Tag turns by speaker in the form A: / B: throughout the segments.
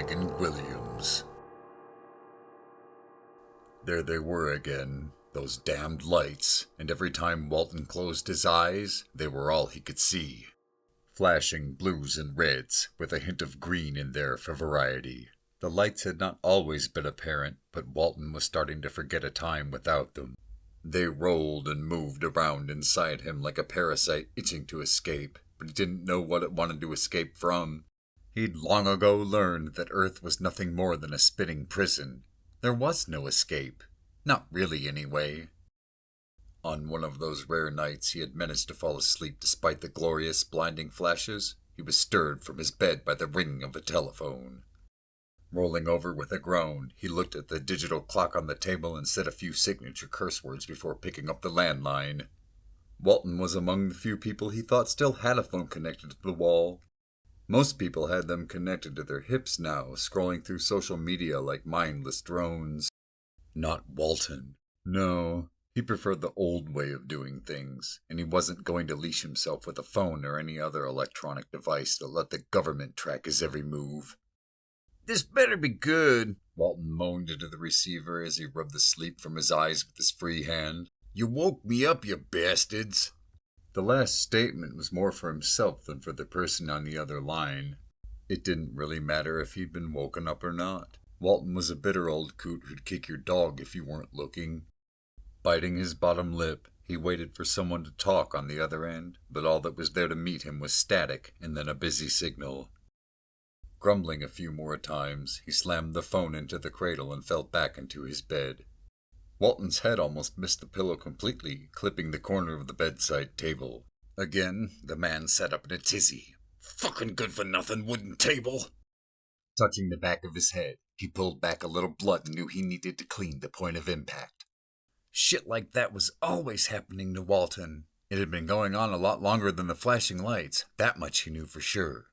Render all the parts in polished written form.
A: Megan Guilliams. There they were again, those damned lights, and every time Walton closed his eyes, they were all he could see. Flashing blues and reds, with a hint of green in there for variety. The lights had not always been apparent, but Walton was starting to forget a time without them. They rolled and moved around inside him like a parasite itching to escape, but he didn't know what it wanted to escape from. He'd long ago learned that Earth was nothing more than a spinning prison. There was no escape. Not really, anyway. On one of those rare nights he had managed to fall asleep despite the glorious, blinding flashes, he was stirred from his bed by the ringing of a telephone. Rolling over with a groan, he looked at the digital clock on the table and said a few signature curse words before picking up the landline. Walton was among the few people he thought still had a phone connected to the wall. Most people had them connected to their hips now, scrolling through social media like mindless drones. Not Walton. No, he preferred the old way of doing things, and he wasn't going to leash himself with a phone or any other electronic device that let the government track his every move. "This better be good," Walton moaned into the receiver as he rubbed the sleep from his eyes with his free hand. "You woke me up, you bastards." The last statement was more for himself than for the person on the other line. It didn't really matter if he'd been woken up or not. Walton was a bitter old coot who'd kick your dog if you weren't looking. Biting his bottom lip, he waited for someone to talk on the other end, but all that was there to meet him was static and then a busy signal. Grumbling a few more times, he slammed the phone into the cradle and fell back into his bed. Walton's head almost missed the pillow completely, clipping the corner of the bedside table. Again, the man sat up in a tizzy. "Fucking good-for-nothing wooden table!" Touching the back of his head, he pulled back a little blood and knew he needed to clean the point of impact. Shit like that was always happening to Walton. It had been going on a lot longer than the flashing lights, that much he knew for sure.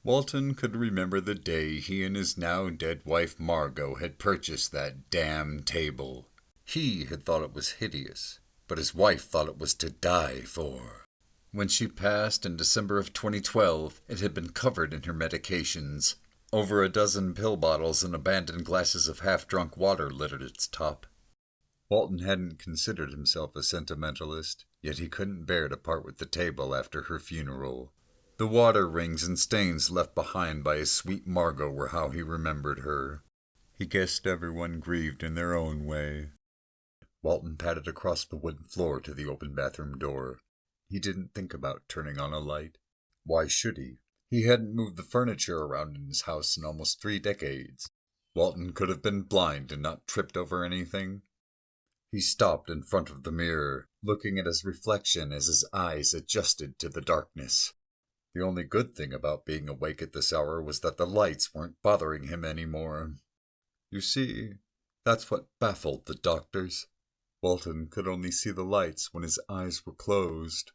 A: Walton could remember the day he and his now-dead wife Margot had purchased that damn table. He had thought it was hideous, but his wife thought it was to die for. When she passed in December of 2012, it had been covered in her medications. Over a dozen pill bottles and abandoned glasses of half-drunk water littered its top. Walton hadn't considered himself a sentimentalist, yet he couldn't bear to part with the table after her funeral. The water rings and stains left behind by his sweet Margot were how he remembered her. He guessed everyone grieved in their own way. Walton padded across the wooden floor to the open bathroom door. He didn't think about turning on a light. Why should he? He hadn't moved the furniture around in his house in almost 3 decades. Walton could have been blind and not tripped over anything. He stopped in front of the mirror, looking at his reflection as his eyes adjusted to the darkness. The only good thing about being awake at this hour was that the lights weren't bothering him anymore. You see, that's what baffled the doctors. Walton could only see the lights when his eyes were closed.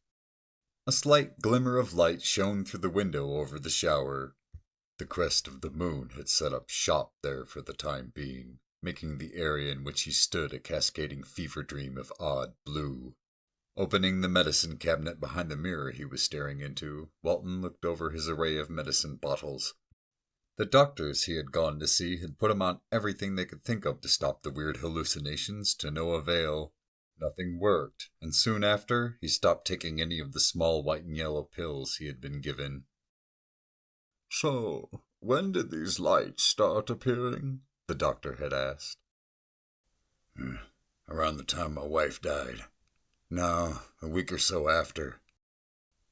A: A slight glimmer of light shone through the window over the shower. The crest of the moon had set up shop there for the time being, making the area in which he stood a cascading fever dream of odd blue. Opening the medicine cabinet behind the mirror he was staring into, Walton looked over his array of medicine bottles. The doctors he had gone to see had put him on everything they could think of to stop the weird hallucinations to no avail. Nothing worked, and soon after, he stopped taking any of the small white and yellow pills he had been given. "So, when did these lights start appearing?" the doctor had asked. "Around the time my wife died. No, a week or so after."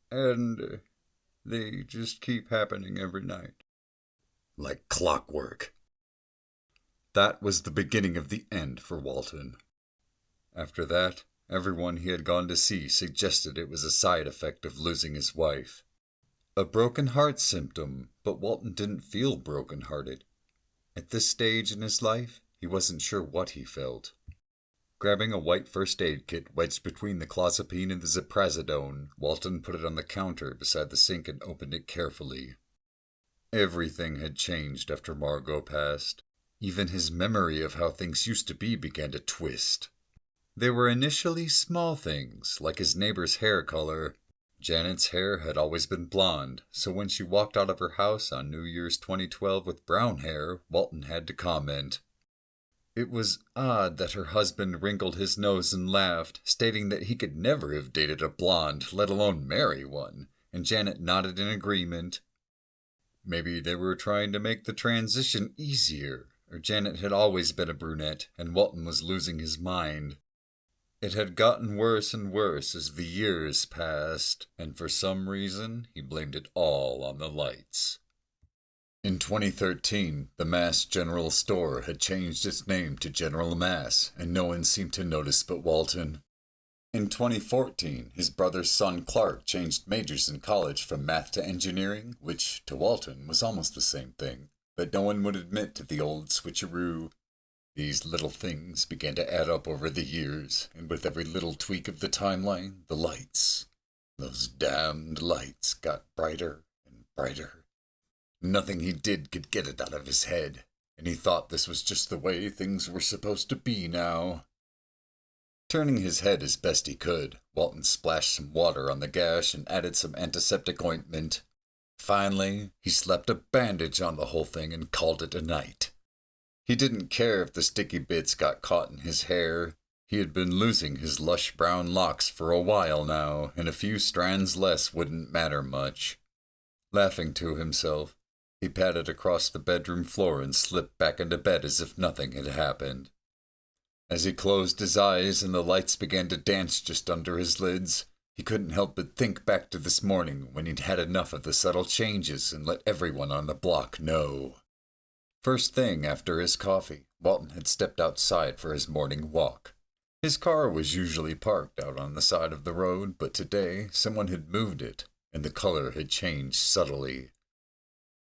A: "And they just keep happening every night?" "Like clockwork." That was the beginning of the end for Walton. After that, everyone he had gone to see suggested it was a side effect of losing his wife. A broken heart symptom, but Walton didn't feel broken-hearted. At this stage in his life, he wasn't sure what he felt. Grabbing a white first aid kit wedged between the clozapine and the ziprasidone, Walton put it on the counter beside the sink and opened it carefully. Everything had changed after Margot passed. Even his memory of how things used to be began to twist. They were initially small things, like his neighbor's hair color. Janet's hair had always been blonde, so when she walked out of her house on New Year's 2012 with brown hair, Walton had to comment. It was odd that her husband wrinkled his nose and laughed, stating that he could never have dated a blonde, let alone marry one, and Janet nodded in agreement. Maybe they were trying to make the transition easier, or Janet had always been a brunette, and Walton was losing his mind. It had gotten worse and worse as the years passed, and for some reason, he blamed it all on the lights. In 2013, the Mass General Store had changed its name to General Mass, and no one seemed to notice but Walton. In 2014, his brother's son Clark changed majors in college from math to engineering, which, to Walton, was almost the same thing, but no one would admit to the old switcheroo. These little things began to add up over the years, and with every little tweak of the timeline, the lights, those damned lights, got brighter and brighter. Nothing he did could get it out of his head, and he thought this was just the way things were supposed to be now. Turning his head as best he could, Walton splashed some water on the gash and added some antiseptic ointment. Finally, he slapped a bandage on the whole thing and called it a night. He didn't care if the sticky bits got caught in his hair. He had been losing his lush brown locks for a while now, and a few strands less wouldn't matter much. Laughing to himself, he padded across the bedroom floor and slipped back into bed as if nothing had happened. As he closed his eyes and the lights began to dance just under his lids, he couldn't help but think back to this morning when he'd had enough of the subtle changes and let everyone on the block know. First thing after his coffee, Walton had stepped outside for his morning walk. His car was usually parked out on the side of the road, but today someone had moved it, and the color had changed subtly.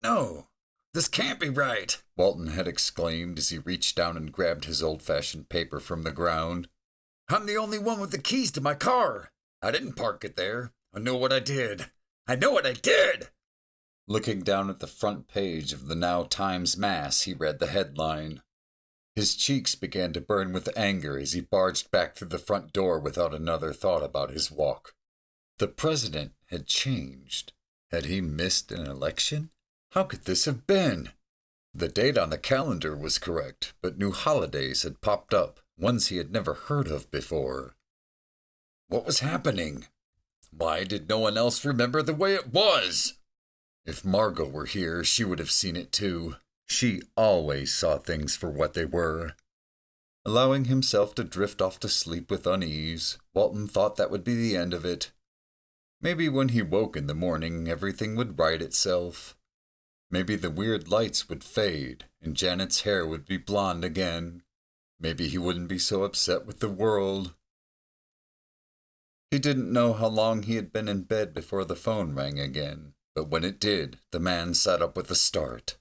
A: "No, this can't be right," Walton had exclaimed as he reached down and grabbed his old-fashioned paper from the ground. "I'm the only one with the keys to my car. I didn't park it there. I know what I did. I know what I did!" Looking down at the front page of the now Times-Mass, he read the headline. His cheeks began to burn with anger as he barged back through the front door without another thought about his walk. The president had changed. Had he missed an election? How could this have been? The date on the calendar was correct, but new holidays had popped up, ones he had never heard of before. What was happening? Why did no one else remember the way it was? If Margot were here, she would have seen it too. She always saw things for what they were. Allowing himself to drift off to sleep with unease, Walton thought that would be the end of it. Maybe when he woke in the morning, everything would right itself. Maybe the weird lights would fade, and Janet's hair would be blonde again. Maybe he wouldn't be so upset with the world. He didn't know how long he had been in bed before the phone rang again, but when it did, the man sat up with a start.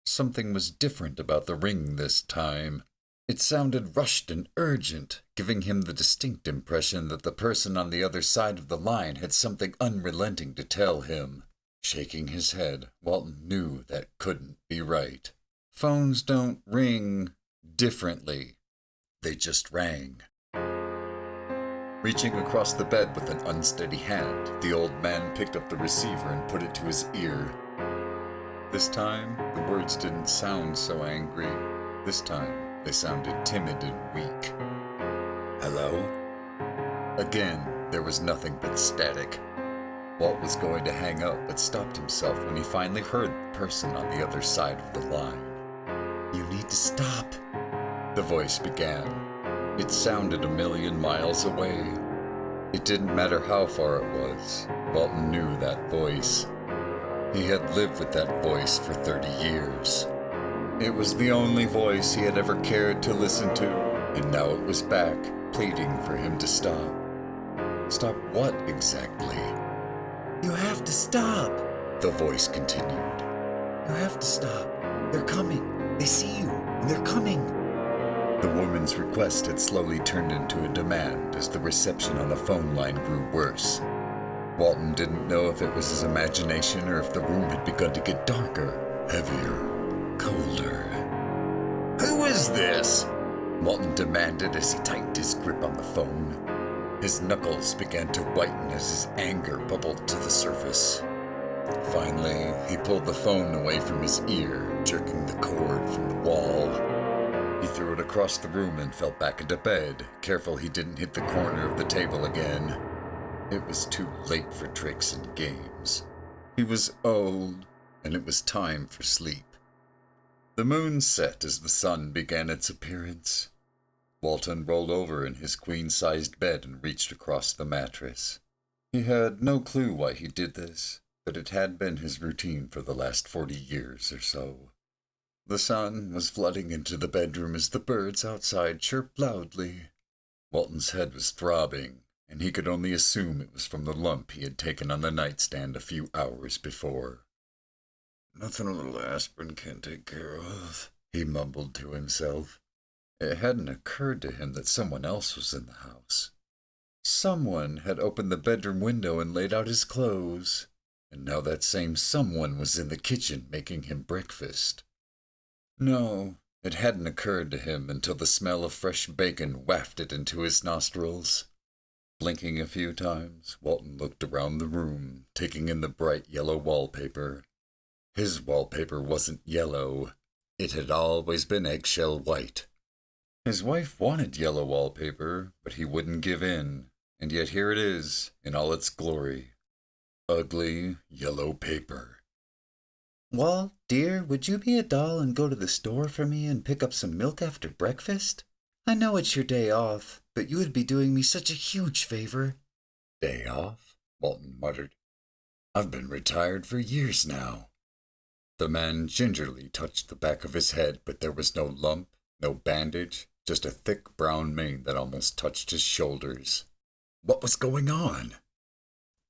A: Something was different about the ring this time. It sounded rushed and urgent, giving him the distinct impression that the person on the other side of the line had something unrelenting to tell him. Shaking his head, Walton knew that couldn't be right. Phones don't ring differently. They just rang. Reaching across the bed with an unsteady hand, the old man picked up the receiver and put it to his ear. This time, the words didn't sound so angry. This time, they sounded timid and weak. "Hello?" Again, there was nothing but static. Walt was going to hang up, but stopped himself when he finally heard the person on the other side of the line. "You need to stop," the voice began. It sounded a million miles away. It didn't matter how far it was. Walton knew that voice. He had lived with that voice for 30 years. It was the only voice he had ever cared to listen to, and now it was back, pleading for him to stop. Stop what exactly? "You have to stop," the voice continued. "You have to stop. They're coming. They see you, and they're coming." The woman's request had slowly turned into a demand as the reception on the phone line grew worse. Walton didn't know if it was his imagination or if the room had begun to get darker, heavier, colder. "Who is this?" Walton demanded as he tightened his grip on the phone. His knuckles began to whiten as his anger bubbled to the surface. Finally, he pulled the phone away from his ear, jerking the cord from the wall. He threw it across the room and fell back into bed, careful he didn't hit the corner of the table again. It was too late for tricks and games. He was old, and it was time for sleep. The moon set as the sun began its appearance. Walton rolled over in his queen-sized bed and reached across the mattress. He had no clue why he did this, but it had been his routine for the last 40 years or so. The sun was flooding into the bedroom as the birds outside chirped loudly. Walton's head was throbbing, and he could only assume it was from the lump he had taken on the nightstand a few hours before. "Nothing a little aspirin can't take care of," he mumbled to himself. It hadn't occurred to him that someone else was in the house. Someone had opened the bedroom window and laid out his clothes, and now that same someone was in the kitchen making him breakfast. No, it hadn't occurred to him until the smell of fresh bacon wafted into his nostrils. Blinking a few times, Walton looked around the room, taking in the bright yellow wallpaper. His wallpaper wasn't yellow. It had always been eggshell white. His wife wanted yellow wallpaper, but he wouldn't give in, and yet here it is, in all its glory. Ugly yellow paper.
B: "Walt, dear, would you be a doll and go to the store for me and pick up some milk after breakfast? I know it's your day off, but you would be doing me such a huge favor."
A: "Day off?" Walton muttered. "I've been retired for years now." The man gingerly touched the back of his head, but there was no lump, no bandage, just a thick brown mane that almost touched his shoulders. What was going on?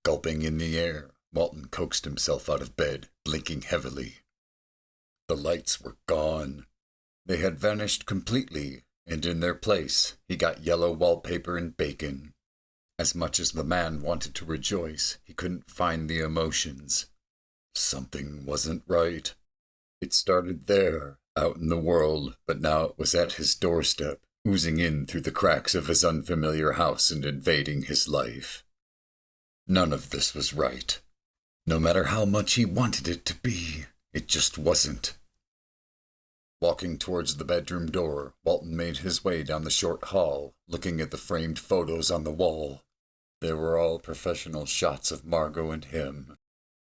A: Gulping in the air, Walton coaxed himself out of bed, blinking heavily. The lights were gone. They had vanished completely, and in their place he got yellow wallpaper and bacon. As much as the man wanted to rejoice, he couldn't find the emotions. Something wasn't right. It started there, out in the world, but now it was at his doorstep, oozing in through the cracks of his unfamiliar house and invading his life. None of this was right. No matter how much he wanted it to be, it just wasn't. Walking towards the bedroom door, Walton made his way down the short hall, looking at the framed photos on the wall. They were all professional shots of Margot and him.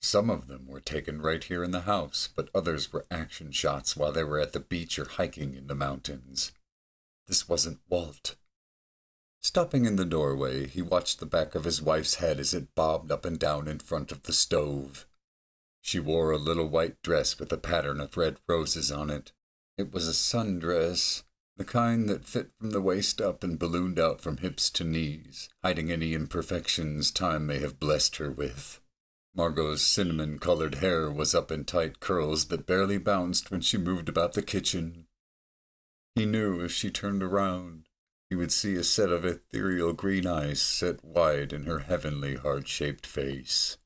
A: Some of them were taken right here in the house, but others were action shots while they were at the beach or hiking in the mountains. This wasn't Walt. Stopping in the doorway, he watched the back of his wife's head as it bobbed up and down in front of the stove. She wore a little white dress with a pattern of red roses on it. It was a sundress, the kind that fit from the waist up and ballooned out from hips to knees, hiding any imperfections time may have blessed her with. Margot's cinnamon-colored hair was up in tight curls that barely bounced when she moved about the kitchen. He knew if she turned around, he would see a set of ethereal green eyes set wide in her heavenly heart-shaped face.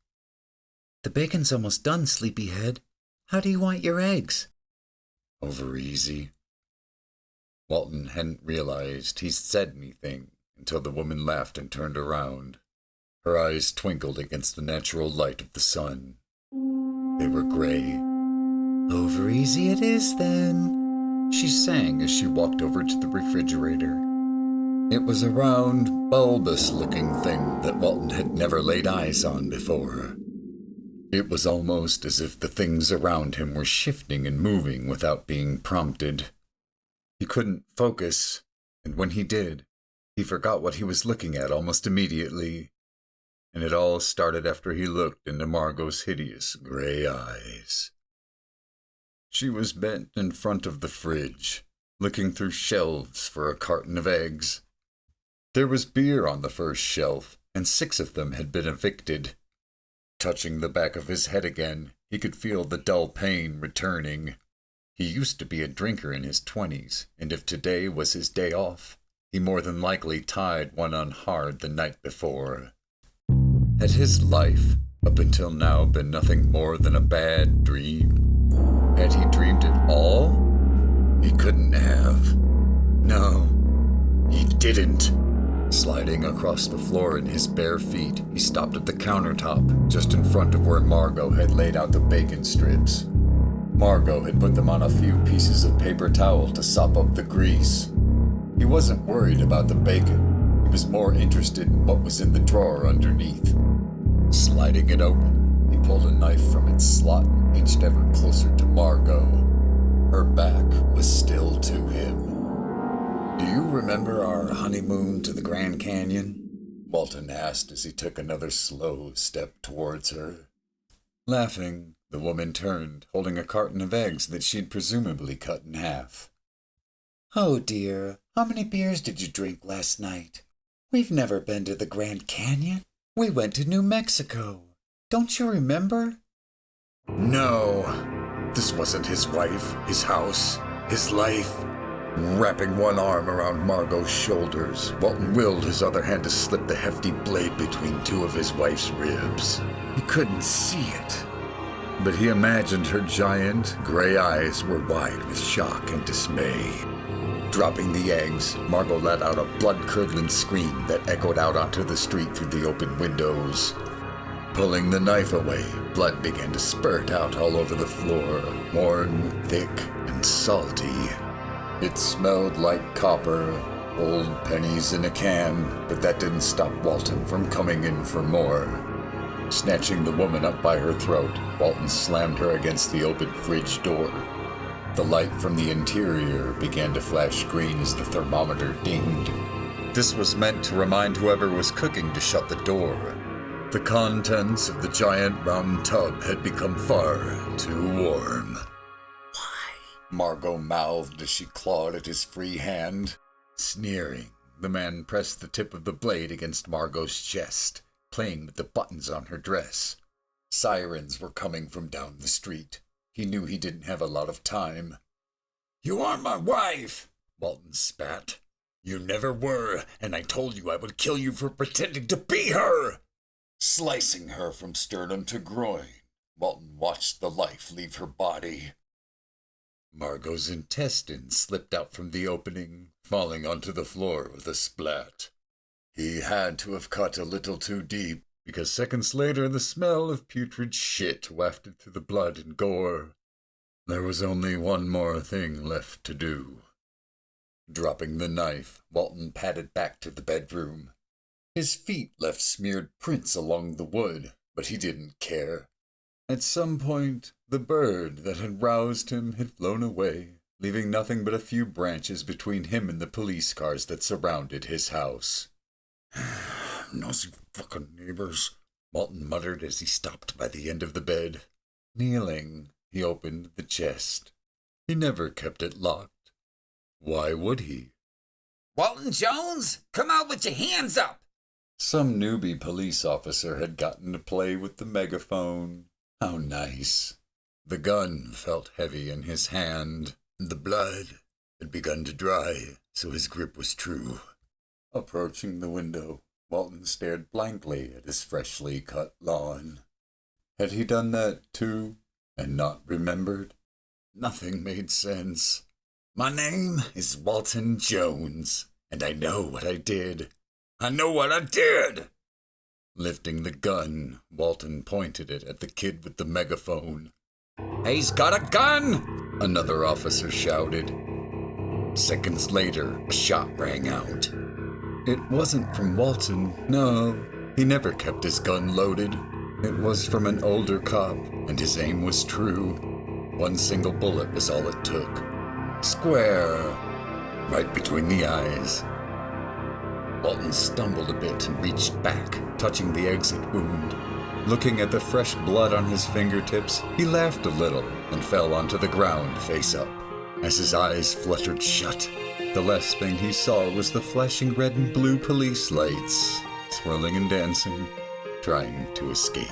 B: "The bacon's almost done, sleepyhead. How do you want your eggs?"
A: Over easy. Walton hadn't realized he'd said anything until the woman laughed and turned around. Her eyes twinkled against the natural light of the sun. They were gray.
B: "Over easy it is, then,"
A: she sang as she walked over to the refrigerator. It was a round, bulbous-looking thing that Walton had never laid eyes on before. It was almost as if the things around him were shifting and moving without being prompted. He couldn't focus, and when he did, he forgot what he was looking at almost immediately. And it all started after he looked into Margot's hideous gray eyes. She was bent in front of the fridge, looking through shelves for a carton of eggs. There was beer on the first shelf, and 6 of them had been evicted. Touching the back of his head again, he could feel the dull pain returning. He used to be a drinker in his 20s, and if today was his day off, he more than likely tied one on hard the night before. Had his life, up until now, been nothing more than a bad dream? Had he dreamed it all? He couldn't have. No, he didn't. Sliding across the floor in his bare feet, he stopped at the countertop, just in front of where Margot had laid out the bacon strips. Margot had put them on a few pieces of paper towel to sop up the grease. He wasn't worried about the bacon. He was more interested in what was in the drawer underneath. Sliding it open, he pulled a knife from its slot and inched ever closer to Margot. Her back was still to him. "Do you remember our honeymoon to the Grand Canyon?" Walton asked as he took another slow step towards her. Laughing, the woman turned, holding a carton of eggs that she'd presumably cut in half.
B: "Oh dear, how many beers did you drink last night? We've never been to the Grand Canyon. We went to New Mexico. Don't you remember?"
A: No, this wasn't his wife, his house, his life. Wrapping one arm around Margot's shoulders, Walton willed his other hand to slip the hefty blade between two of his wife's ribs. He couldn't see it, but he imagined her giant, gray eyes were wide with shock and dismay. Dropping the eggs, Margot let out a blood-curdling scream that echoed out onto the street through the open windows. Pulling the knife away, blood began to spurt out all over the floor, warm, thick, and salty. It smelled like copper, old pennies in a can, but that didn't stop Walton from coming in for more. Snatching the woman up by her throat, Walton slammed her against the open fridge door. The light from the interior began to flash green as the thermometer dinged. This was meant to remind whoever was cooking to shut the door. The contents of the giant round tub had become far too warm. Margot mouthed as she clawed at his free hand. Sneering, the man pressed the tip of the blade against Margot's chest, playing with the buttons on her dress. Sirens were coming from down the street. He knew he didn't have a lot of time. "You aren't my wife," Walton spat. "You never were, and I told you I would kill you for pretending to be her." Slicing her from sternum to groin, Walton watched the life leave her body. Margot's intestines slipped out from the opening, falling onto the floor with a splat. He had to have cut a little too deep, because seconds later the smell of putrid shit wafted through the blood and gore. There was only one more thing left to do. Dropping the knife, Walton padded back to the bedroom. His feet left smeared prints along the wood, but he didn't care. At some point, the bird that had roused him had flown away, leaving nothing but a few branches between him and the police cars that surrounded his house. "Nosy fucking neighbors," Walton muttered as he stopped by the end of the bed. Kneeling, he opened the chest. He never kept it locked. Why would he?
C: "Walton Jones, come out with your hands up!"
A: Some newbie police officer had gotten to play with the megaphone. How nice. The gun felt heavy in his hand. The blood had begun to dry, so his grip was true. Approaching the window, Walton stared blankly at his freshly cut lawn. Had he done that too, and not remembered? Nothing made sense. "My name is Walton Jones, and I know what I did. I know what I did!" Lifting the gun, Walton pointed it at the kid with the megaphone. "He's got a gun!" another officer shouted. Seconds later, a shot rang out. It wasn't from Walton, no. He never kept his gun loaded. It was from an older cop, and his aim was true. One single bullet was all it took. Square, right between the eyes. Walton stumbled a bit and reached back, touching the exit wound. Looking at the fresh blood on his fingertips, he laughed a little and fell onto the ground face up. As his eyes fluttered shut, the last thing he saw was the flashing red and blue police lights, swirling and dancing, trying to escape.